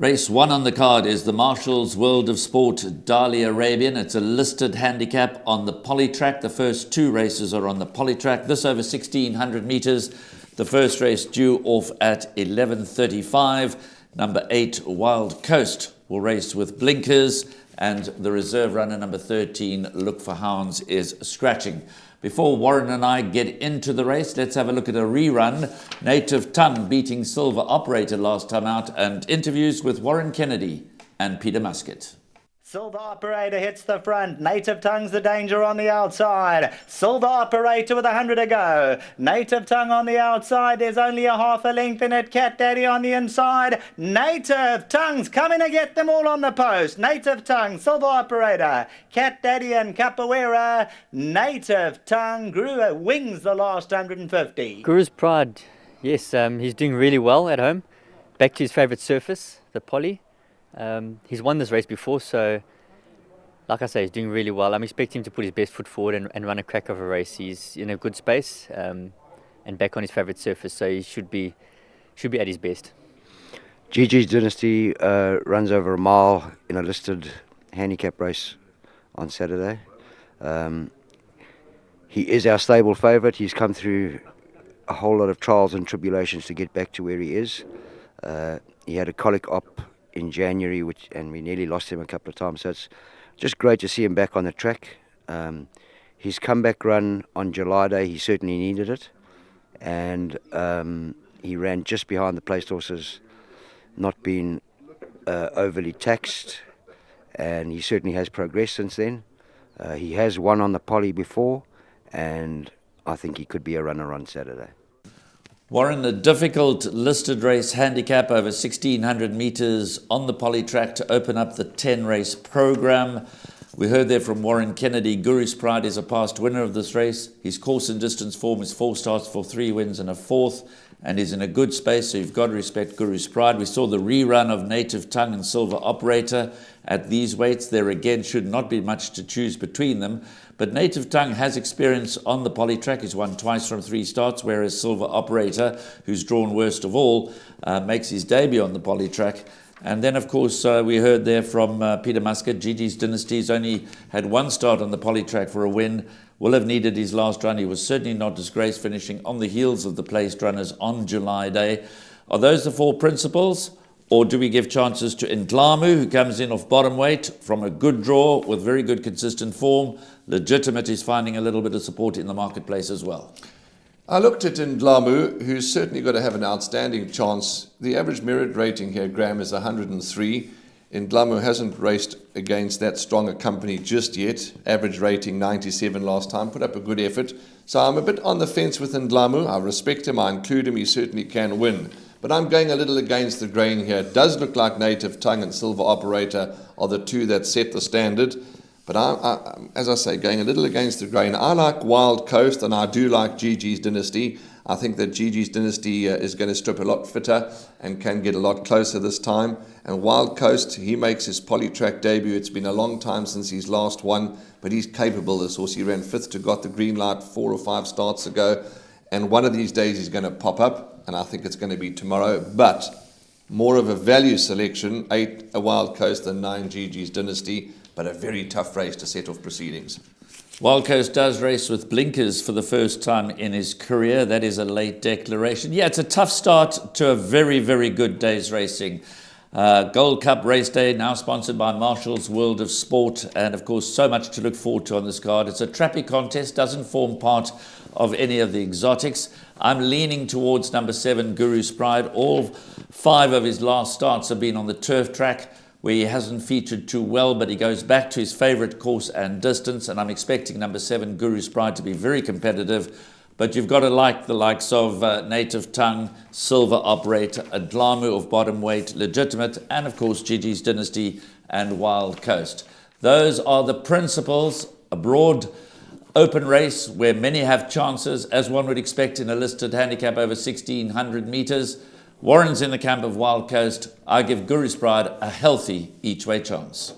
Race 1 on the card is the Marshall's World of Sport Dali Arabian. It's a listed handicap on the polytrack. The first two races are on the polytrack. This over 1,600 metres. The first race due off at 11:35. Number 8, Wild Coast, will race with blinkers. And the reserve runner, number 13, Look for Hounds, is scratching. Before Warren and I get into the race, let's have a look at a rerun. Native Tongue beating Silver Operator last time out, and interviews with Warren Kennedy and Peter Muscat. Silver Operator hits the front. Native Tongue's the danger on the outside. Silver Operator with 100 to go. Native Tongue on the outside. There's only a half a length in it. Cat Daddy on the inside. Native Tongue's coming to get them all on the post. Native Tongue, Silver Operator, Cat Daddy and Capoeira. Native Tongue wings the last 150. Guru's Pride, yes, he's doing really well at home. Back to his favourite surface, the poly. He's won this race before, so like I say, he's doing really well. I'm expecting him to put his best foot forward and run a crack of a race. He's in a good space and back on his favourite surface, so he should be at his best. GG's Dynasty runs over a mile in a listed handicap race on Saturday. He is our stable favourite. He's come through a whole lot of trials and tribulations to get back to where he is. He had a colic op in January, and we nearly lost him a couple of times, so it's just great to see him back on the track. His comeback run on July Day, he certainly needed it, and he ran just behind the placed horses, not been overly taxed, and he certainly has progressed since then. He has won on the poly before, and I think he could be a runner on Saturday. Warren, a difficult listed race handicap over 1,600 metres on the polytrack to open up the 10-race programme. We heard there from Warren Kennedy. Guru's Pride is a past winner of this race. His course and distance form is 4 starts for 3 wins and a 4th, and is in a good space, so you've got to respect Guru's Pride. We saw the rerun of Native Tongue and Silver Operator at these weights. There again should not be much to choose between them. But Native Tongue has experience on the polytrack. He's won twice from 3 starts, whereas Silver Operator, who's drawn worst of all, makes his debut on the polytrack. And then, of course, we heard there from Peter Muscat, GG's Dynasty's only had 1 start on the polytrack for a win. Will have needed his last run. He was certainly not disgraced, finishing on the heels of the placed runners on July Day. Are those the 4 principles? Or do we give chances to Ndlamu, who comes in off bottom weight from a good draw with very good consistent form? Legitimate is finding a little bit of support in the marketplace as well. I looked at Ndlamu, who's certainly got to have an outstanding chance. The average merit rating here, Graham, is 103. Ndlamu hasn't raced against that strong a company just yet. Average rating 97 last time, put up a good effort. So I'm a bit on the fence with Ndlamu. I respect him, I include him, he certainly can win. But I'm going a little against the grain here. It does look like Native Tongue and Silver Operator are the 2 that set the standard. But as I say, going a little against the grain. I like Wild Coast, and I do like GG's Dynasty. I think that GG's Dynasty is going to strip a lot fitter and can get a lot closer this time. And Wild Coast, he makes his polytrack debut. It's been a long time since his last one, but he's capable, this horse. He ran 5th to Got the Green Light 4 or 5 starts ago. And one of these days he's going to pop up, and I think it's going to be tomorrow. But more of a value selection, 8 a Wild Coast and 9 GG's Dynasty, but a very tough race to set off proceedings. Wild Coast does race with blinkers for the first time in his career. That is a late declaration. Yeah, it's a tough start to a very, very good day's racing. Gold Cup race day, now sponsored by Marshall's World of Sport, and of course so much to look forward to on this card. It's a trappy contest, doesn't form part of any of the exotics. I'm leaning towards number 7, Guru's Pride. All 5 of his last starts have been on the turf track, where he hasn't featured too well, but he goes back to his favourite course and distance, and I'm expecting number 7, Guru's Pride, to be very competitive. But you've got to like the likes of Native Tongue, Silver Operator, Ndlamu of bottom weight, Legitimate, and of course GG's Dynasty and Wild Coast. Those are the principles. A broad open race where many have chances, as one would expect in a listed handicap over 1,600 metres. Warren's in the camp of Wild Coast. I give Guru's Pride a healthy each-way chance.